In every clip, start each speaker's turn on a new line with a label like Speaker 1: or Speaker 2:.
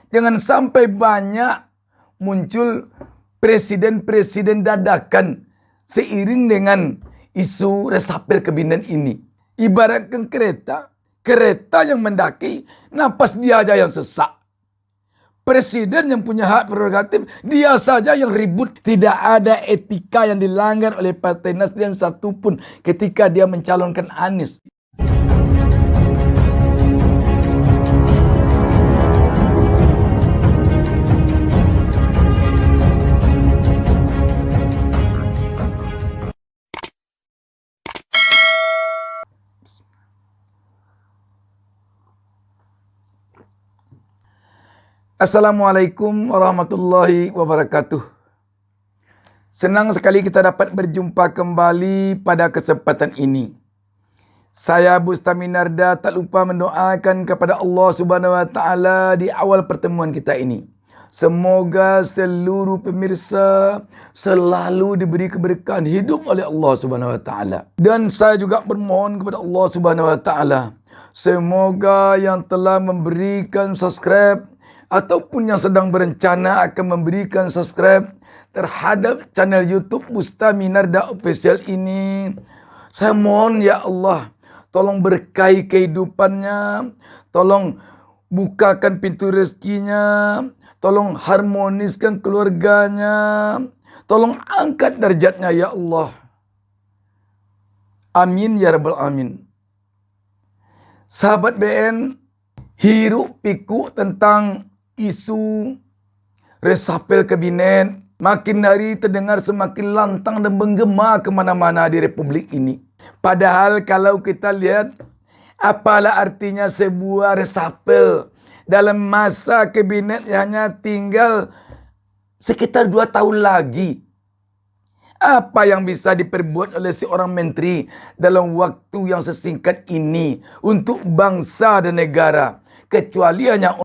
Speaker 1: Jangan sampai banyak muncul presiden-presiden dadakan seiring dengan isu resapel kabinet ini. Ibaratkan kereta yang mendaki, napas dia aja yang sesak. Presiden yang punya hak prerogatif, dia saja yang ribut. Tidak ada etika yang dilanggar oleh Partai Nasdem satupun ketika dia mencalonkan Anies. Assalamualaikum warahmatullahi wabarakatuh. Senang sekali kita dapat berjumpa kembali pada kesempatan ini. Saya Bustami Narda tak lupa mendoakan kepada Allah Subhanahu wa taala di awal pertemuan kita ini. Semoga seluruh pemirsa selalu diberi keberkahan hidup oleh Allah Subhanahu wa taala. Dan saya juga bermohon kepada Allah Subhanahu wa taala, semoga yang telah memberikan subscribe ataupun yang sedang berencana akan memberikan subscribe terhadap channel YouTube Bustami Narda Official ini, saya mohon ya Allah, tolong berkahi kehidupannya, tolong bukakan pintu rezekinya, tolong harmoniskan keluarganya, tolong angkat derajatnya ya Allah. Amin ya rabbal alamin. Sahabat BN, hiruk pikuk tentang isu resapel kabinet makin hari terdengar semakin lantang dan menggema kemana-mana di Republik ini. Padahal kalau kita lihat, apalah artinya sebuah resapel dalam masa kabinet yang hanya tinggal sekitar 2 tahun lagi. Apa yang bisa diperbuat oleh seorang menteri dalam waktu yang sesingkat ini untuk bangsa dan negara, kecuali hanya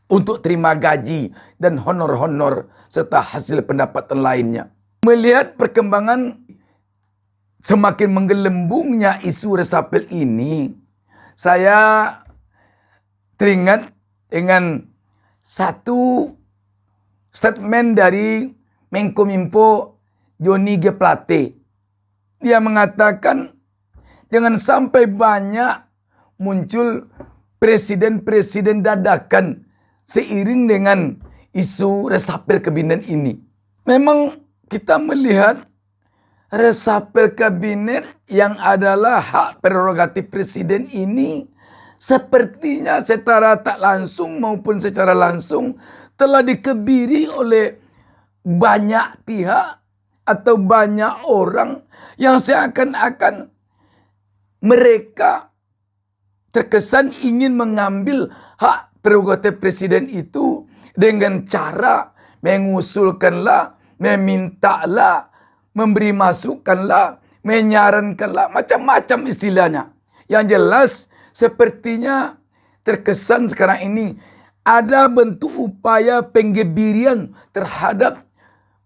Speaker 1: untuk terima gaji dan honor-honor serta hasil pendapatan lainnya. Melihat perkembangan semakin menggelembungnya isu resapel ini, saya teringat dengan satu statement dari Menkominfo Johnny G. Plate. Dia mengatakan jangan sampai banyak muncul presiden-presiden dadakan seiring dengan isu resapel kabinet ini. Memang kita melihat resapel kabinet yang adalah hak prerogatif presiden ini sepertinya secara tak langsung maupun secara langsung telah dikebiri oleh banyak pihak atau banyak orang yang seakan-akan mereka terkesan ingin mengambil hak prerogatif presiden itu dengan cara mengusulkanlah, memintalah, memberi masukanlah, menyarankanlah, macam-macam istilahnya. Yang jelas sepertinya terkesan sekarang ini ada bentuk upaya penggebirian terhadap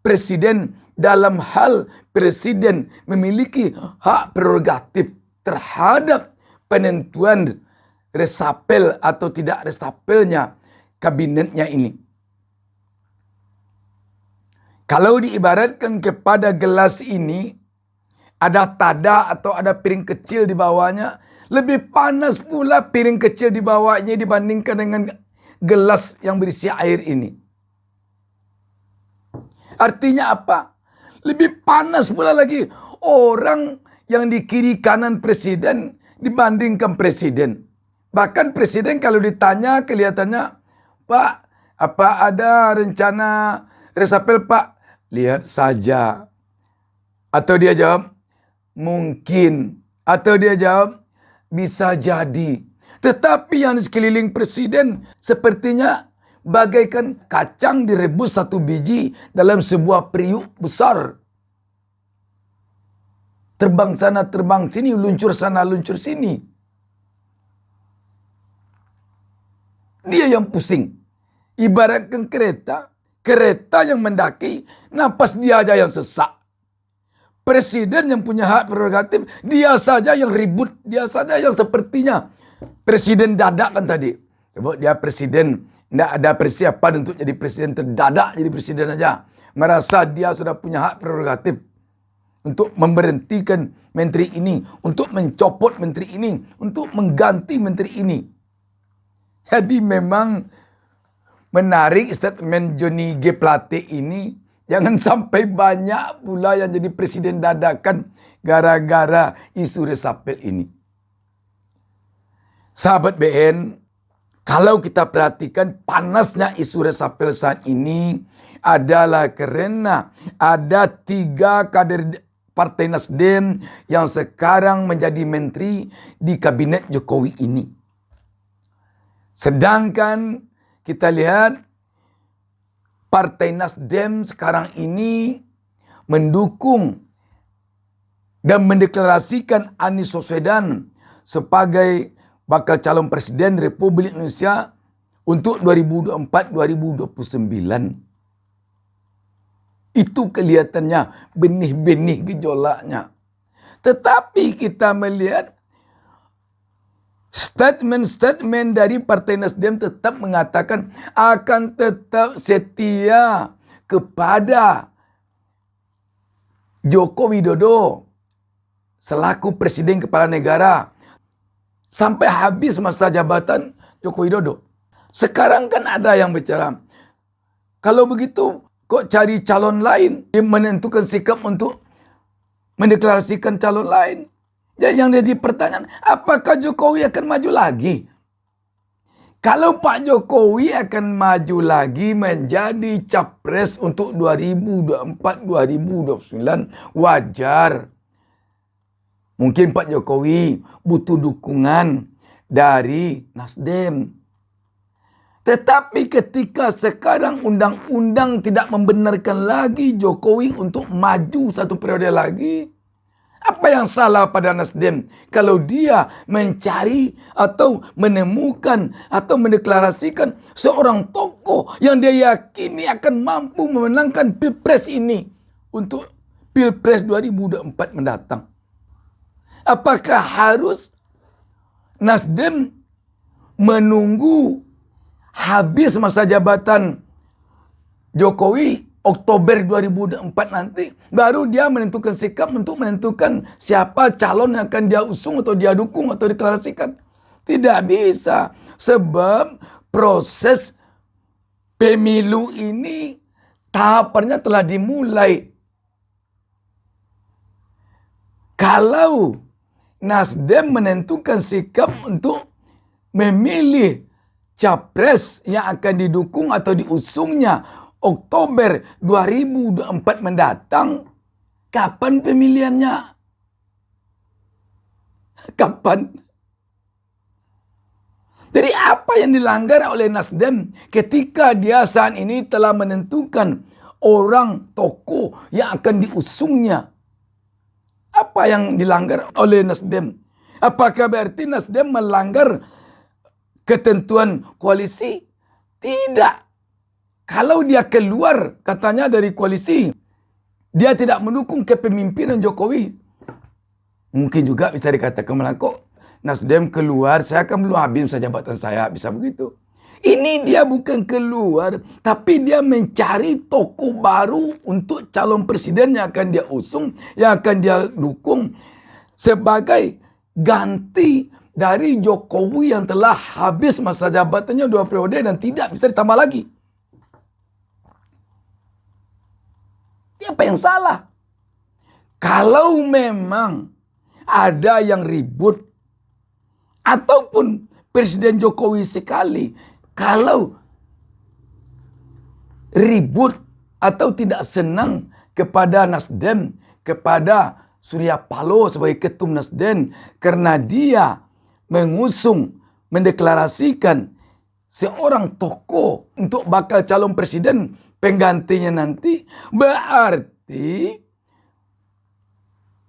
Speaker 1: presiden dalam hal presiden memiliki hak prerogatif terhadap penentuan resapel atau tidak resapelnya kabinetnya ini. Kalau diibaratkan kepada gelas ini, ada tada atau ada piring kecil di bawahnya, lebih panas pula piring kecil di bawahnya dibandingkan dengan gelas yang berisi air ini. Artinya apa? Lebih panas pula lagi orang yang di kiri kanan presiden dibandingkan presiden. Bahkan presiden kalau ditanya kelihatannya, Pak, apa ada rencana resapel Pak? Lihat saja. Atau dia jawab, mungkin. Atau dia jawab, bisa jadi. Tetapi yang di sekeliling presiden sepertinya bagaikan kacang direbus 1 biji dalam sebuah periuk besar. Terbang sana, terbang sini, luncur sana, luncur sini. Dia yang pusing. Ibaratkan kereta yang mendaki, napas dia aja yang sesak. Presiden yang punya hak prerogatif, dia saja yang ribut, dia saja yang sepertinya presiden dadak kan tadi. Sebab dia presiden Tidak ada persiapan untuk jadi presiden, terdadak jadi presiden aja. Merasa dia sudah punya hak prerogatif untuk memberhentikan menteri ini, untuk mencopot menteri ini, untuk mengganti menteri ini. Jadi memang menarik statement Johnny G. Plate ini. Jangan sampai banyak pula yang jadi presiden dadakan gara-gara isu resapel ini. Sahabat BN, kalau kita perhatikan panasnya isu resapel saat ini adalah karena ada 3 kader Partai Nasdem yang sekarang menjadi menteri di kabinet Jokowi ini. Sedangkan kita lihat Partai Nasdem sekarang ini mendukung dan mendeklarasikan Anies Baswedan sebagai bakal calon presiden Republik Indonesia untuk 2024-2029. Itu kelihatannya benih-benih gejolaknya. Tetapi kita melihat statement-statement dari Partai Nasdem tetap mengatakan akan tetap setia kepada Joko Widodo selaku Presiden Kepala Negara sampai habis masa jabatan Joko Widodo. Sekarang kan ada yang bicara, kalau begitu kok cari calon lain, dia menentukan sikap untuk mendeklarasikan calon lain. Yang jadi pertanyaan, apakah Jokowi akan maju lagi? Kalau Pak Jokowi akan maju lagi menjadi capres untuk 2024-2029, wajar. Mungkin Pak Jokowi butuh dukungan dari Nasdem. Tetapi ketika sekarang undang-undang tidak membenarkan lagi Jokowi untuk maju 1 periode lagi, apa yang salah pada Nasdem kalau dia mencari atau menemukan atau mendeklarasikan seorang tokoh yang dia yakini akan mampu memenangkan Pilpres ini untuk Pilpres 2024 mendatang? Apakah harus Nasdem menunggu habis masa jabatan Jokowi Oktober 2024 nanti baru dia menentukan sikap untuk menentukan siapa calon yang akan dia usung atau dia dukung atau deklarasikan? Tidak bisa, sebab proses pemilu ini tahapannya telah dimulai. Kalau Nasdem menentukan sikap untuk memilih capres yang akan didukung atau diusungnya Oktober 2024 mendatang, kapan pemilihannya? Kapan? Jadi apa yang dilanggar oleh Nasdem ketika dia saat ini telah menentukan orang tokoh yang akan diusungnya? Apa yang dilanggar oleh Nasdem? Apakah berarti Nasdem melanggar ketentuan koalisi? Tidak. Kalau dia keluar katanya dari koalisi, dia tidak mendukung kepemimpinan Jokowi. Mungkin juga bisa dikatakan kok Nasdem keluar, saya akan belum habis masa jabatan saya, bisa begitu. Ini dia bukan keluar, tapi dia mencari tokoh baru untuk calon presiden yang akan dia usung, yang akan dia dukung sebagai ganti dari Jokowi yang telah habis masa jabatannya 2 periode dan tidak bisa ditambah lagi. Apa yang salah? Kalau memang ada yang ribut ataupun Presiden Jokowi sekali kalau ribut atau tidak senang kepada Nasdem, kepada Surya Paloh sebagai ketum Nasdem karena dia mengusung, mendeklarasikan seorang tokoh untuk bakal calon presiden penggantinya nanti, berarti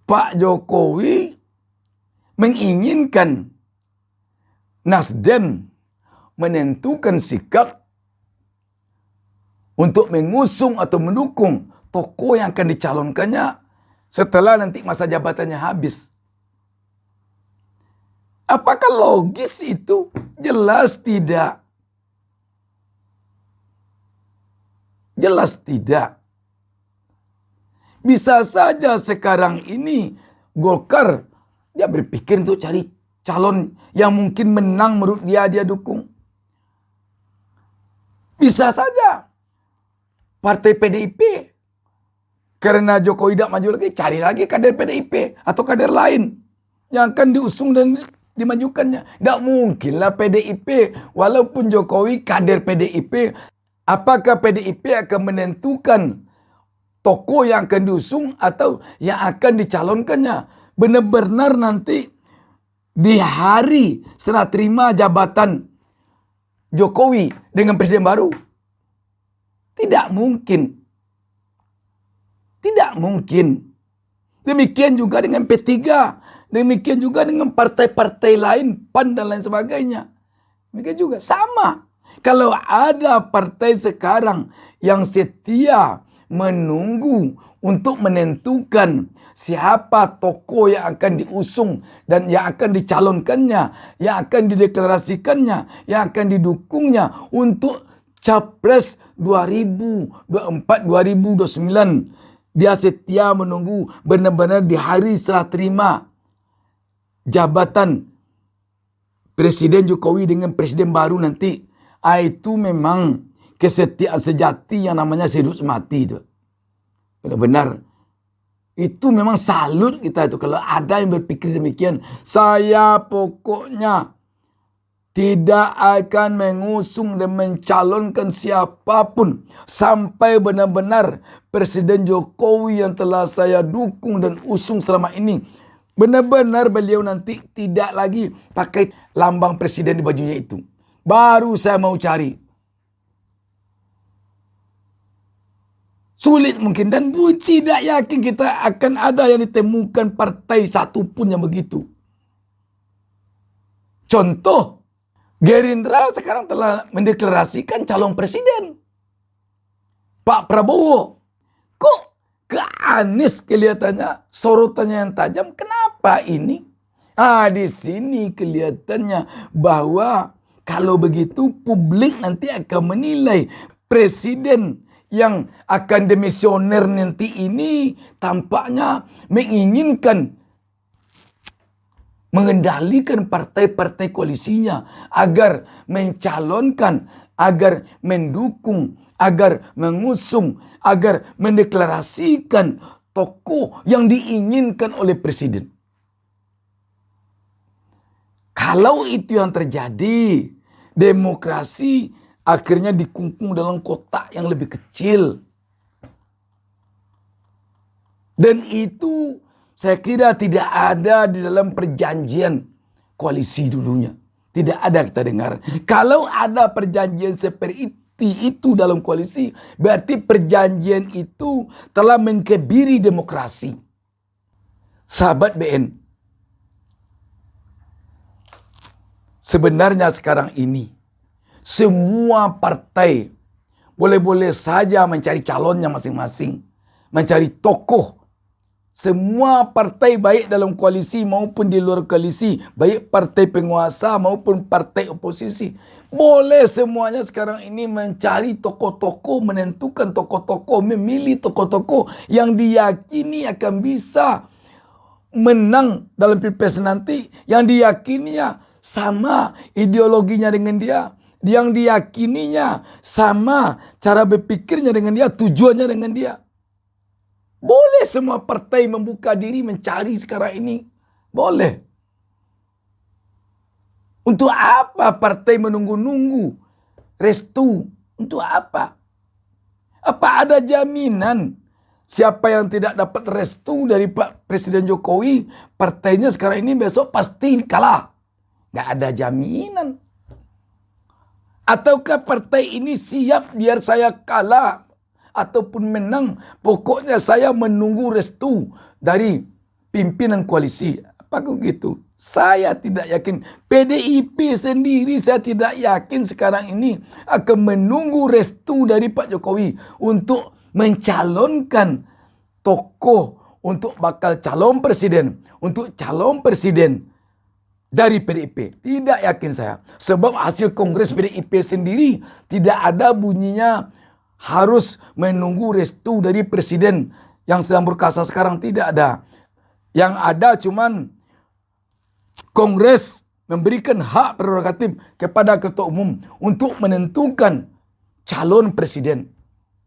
Speaker 1: Pak Jokowi menginginkan Nasdem menentukan sikap untuk mengusung atau mendukung tokoh yang akan dicalonkannya setelah nanti masa jabatannya habis. Apakah logis itu? Jelas tidak. Jelas tidak. Bisa saja sekarang ini Golkar dia berpikir untuk cari calon yang mungkin menang menurut dia dukung. Bisa saja partai PDIP karena Jokowi tidak maju lagi, cari lagi kader PDIP atau kader lain yang akan diusung dan dimajukannya. Tidak mungkinlah PDIP walaupun Jokowi kader PDIP, apakah PDIP akan menentukan tokoh yang akan diusung atau yang akan dicalonkannya. Benar-benar nanti di hari serah terima jabatan Jokowi dengan presiden baru. Tidak mungkin. Tidak mungkin. Demikian juga dengan P3. Demikian juga dengan partai-partai lain, PAN dan lain sebagainya. Demikian juga sama. Kalau ada partai sekarang yang setia menunggu untuk menentukan siapa tokoh yang akan diusung dan yang akan dicalonkannya, yang akan dideklarasikannya, yang akan didukungnya untuk Capres 2024-2029. Dia setia menunggu benar-benar di hari serah terima jabatan Presiden Jokowi dengan Presiden baru nanti. Itu memang kesetiaan sejati yang namanya hidup semati itu. Benar-benar. Itu memang salut kita itu. Kalau ada yang berpikir demikian. Saya pokoknya tidak akan mengusung dan mencalonkan siapapun. Sampai benar-benar Presiden Jokowi yang telah saya dukung dan usung selama ini. Benar-benar beliau nanti tidak lagi pakai lambang presiden di bajunya itu. Baru saya mau cari. Sulit mungkin dan tidak yakin kita akan ada yang ditemukan partai satupun yang begitu. Contoh, Gerindra sekarang telah mendeklarasikan calon presiden. Pak Prabowo. Kok ke Anies kelihatannya sorotannya yang tajam? Kenapa ini? Di sini kelihatannya bahwa kalau begitu publik nanti akan menilai presiden yang akan demisioner nanti ini tampaknya menginginkan mengendalikan partai-partai koalisinya agar mencalonkan, agar mendukung, agar mengusung, agar mendeklarasikan tokoh yang diinginkan oleh presiden. Kalau itu yang terjadi, demokrasi akhirnya dikungkung dalam kotak yang lebih kecil. Dan itu saya kira tidak ada di dalam perjanjian koalisi dulunya. Tidak ada kita dengar. Kalau ada perjanjian seperti itu dalam koalisi, berarti perjanjian itu telah mengkebiri demokrasi. Sahabat BN, sebenarnya sekarang ini semua partai boleh-boleh saja mencari calonnya masing-masing, mencari tokoh. Semua partai baik dalam koalisi maupun di luar koalisi, baik partai penguasa maupun partai oposisi, boleh semuanya sekarang ini mencari tokoh-tokoh, menentukan tokoh-tokoh, memilih tokoh-tokoh yang diyakini akan bisa menang dalam pilpres nanti, yang diyakininya sama ideologinya dengan dia, yang diyakininya sama cara berpikirnya dengan dia, tujuannya dengan dia. Boleh semua partai membuka diri mencari sekarang ini. Boleh. Untuk apa partai menunggu-nunggu restu? Untuk apa? Apa ada jaminan siapa yang tidak dapat restu dari Pak Presiden Jokowi, partainya sekarang ini besok pasti kalah? Nggak ada jaminan. Ataukah partai ini siap biar saya kalah ataupun menang, pokoknya saya menunggu restu dari pimpinan koalisi? Apakah gitu? Saya tidak yakin. PDIP sendiri saya tidak yakin sekarang ini akan menunggu restu dari Pak Jokowi untuk mencalonkan tokoh untuk bakal calon presiden, untuk calon presiden dari PDIP. Tidak yakin saya. Sebab hasil kongres PDIP sendiri tidak ada bunyinya harus menunggu restu dari presiden yang sedang berkuasa sekarang. Tidak ada. Yang ada cuman Kongres memberikan hak prerogatif kepada ketua umum untuk menentukan calon presiden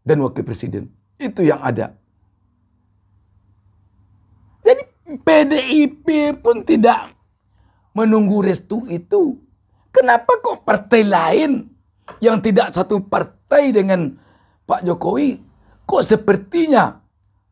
Speaker 1: dan wakil presiden. Itu yang ada. Jadi PDIP pun tidak menunggu restu itu. Kenapa kok partai lain yang tidak satu partai dengan Pak Jokowi kok sepertinya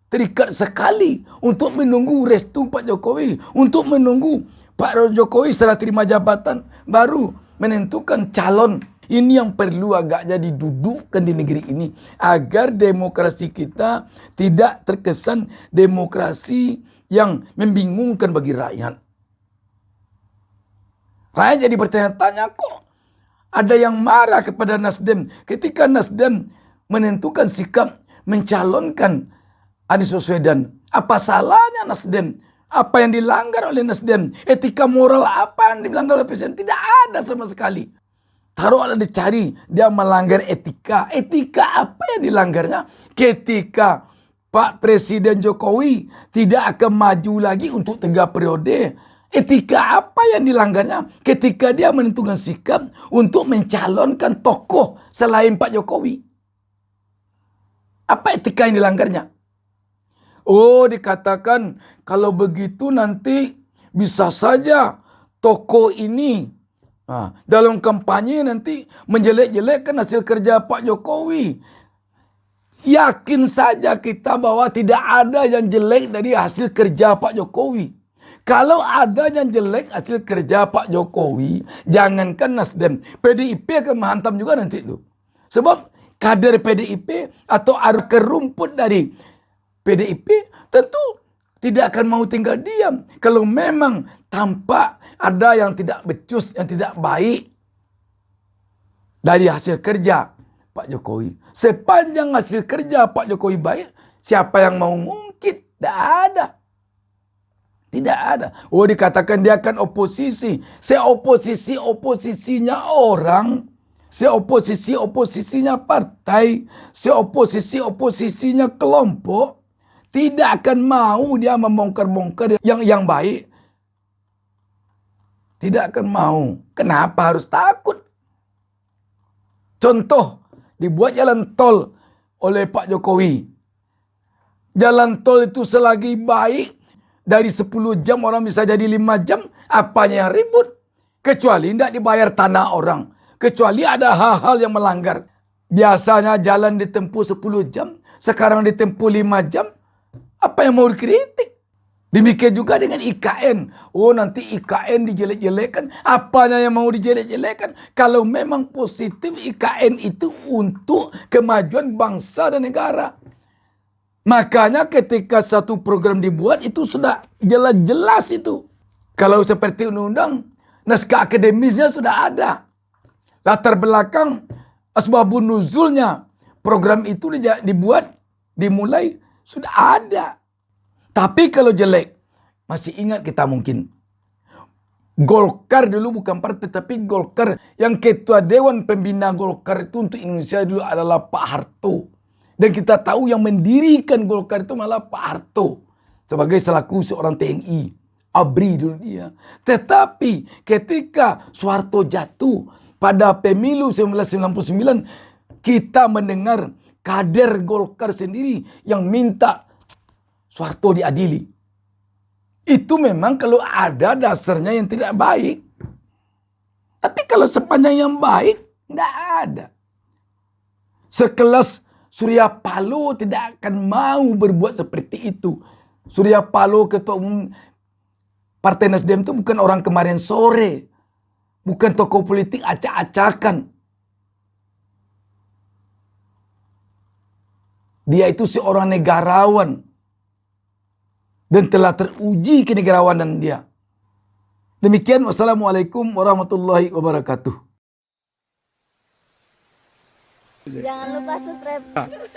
Speaker 1: terikat sekali untuk menunggu restu Pak Jokowi, untuk menunggu Pak Jokowi setelah terima jabatan baru menentukan calon. Ini yang perlu agaknya didudukkan di negeri ini agar demokrasi kita tidak terkesan demokrasi yang membingungkan bagi rakyat. Rakyat jadi bertanya-tanya, kok ada yang marah kepada Nasdem ketika Nasdem menentukan sikap mencalonkan Anies Baswedan. Apa salahnya Nasdem? Apa yang dilanggar oleh Nasdem? Etika moral apa yang dilanggar oleh Presiden? Tidak ada sama sekali. Taruhlah dicari dia melanggar etika. Etika apa yang dilanggarnya? Ketika Pak Presiden Jokowi tidak akan maju lagi untuk 3 periode. Etika apa yang dilanggarnya? Ketika dia menentukan sikap untuk mencalonkan tokoh selain Pak Jokowi. Apa etika yang dilanggarnya? Oh, dikatakan kalau begitu nanti bisa saja tokoh ini dalam kampanye nanti menjelek-jelekkan hasil kerja Pak Jokowi. Yakin saja kita bahwa tidak ada yang jelek dari hasil kerja Pak Jokowi. Kalau ada yang jelek hasil kerja Pak Jokowi, jangankan Nasdem, PDIP akan menghantam juga nanti itu. Sebab kader PDIP atau akar rumput dari PDIP tentu tidak akan mau tinggal diam. Kalau memang tampak ada yang tidak becus, yang tidak baik dari hasil kerja Pak Jokowi. Sepanjang hasil kerja Pak Jokowi baik, siapa yang mau ngungkit? Tidak ada. Tidak ada. Oh, dikatakan dia akan oposisi. Seoposisi-oposisinya orang, seoposisi-oposisinya partai, seoposisi-oposisinya kelompok, tidak akan mau dia membongkar-bongkar yang baik. Tidak akan mau. Kenapa harus takut? Contoh, dibuat jalan tol oleh Pak Jokowi. Jalan tol itu selagi baik, dari 10 jam orang bisa jadi 5 jam. Apanya yang ribut? Kecuali tidak dibayar tanah orang. Kecuali ada hal-hal yang melanggar. Biasanya jalan ditempuh 10 jam. Sekarang ditempuh 5 jam. Apa yang mau dikritik? Demikian juga dengan IKN. Oh, nanti IKN dijelek-jelekan. Apanya yang mau dijelek-jelekan? Kalau memang positif IKN itu untuk kemajuan bangsa dan negara. Makanya ketika satu program dibuat itu sudah jelas-jelas itu. Kalau seperti undang-undang, naskah akademisnya sudah ada. Latar belakang asbabun nuzulnya program itu dimulai sudah ada. Tapi kalau jelek, masih ingat kita mungkin Golkar dulu bukan partai, tapi Golkar yang ketua Dewan Pembina Golkar itu untuk Indonesia dulu adalah Pak Harto. Dan kita tahu yang mendirikan Golkar itu malah Pak Harto sebagai selaku seorang TNI. ABRI dulu dia. Tetapi ketika Soeharto jatuh pada pemilu 1999, kita mendengar kader Golkar sendiri yang minta Soeharto diadili. Itu memang kalau ada dasarnya yang tidak baik. Tapi kalau sepanjang yang baik, tidak ada. Sekelas Surya Paloh tidak akan mau berbuat seperti itu. Surya Paloh ketua umum Partai Nasdem itu bukan orang kemarin sore. Bukan tokoh politik acak-acakan. Dia itu seorang negarawan. Dan telah teruji kenegarawanan dia. Demikian, wassalamualaikum warahmatullahi wabarakatuh.
Speaker 2: Jangan lupa subscribe.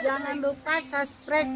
Speaker 2: Jangan lupa subscribe.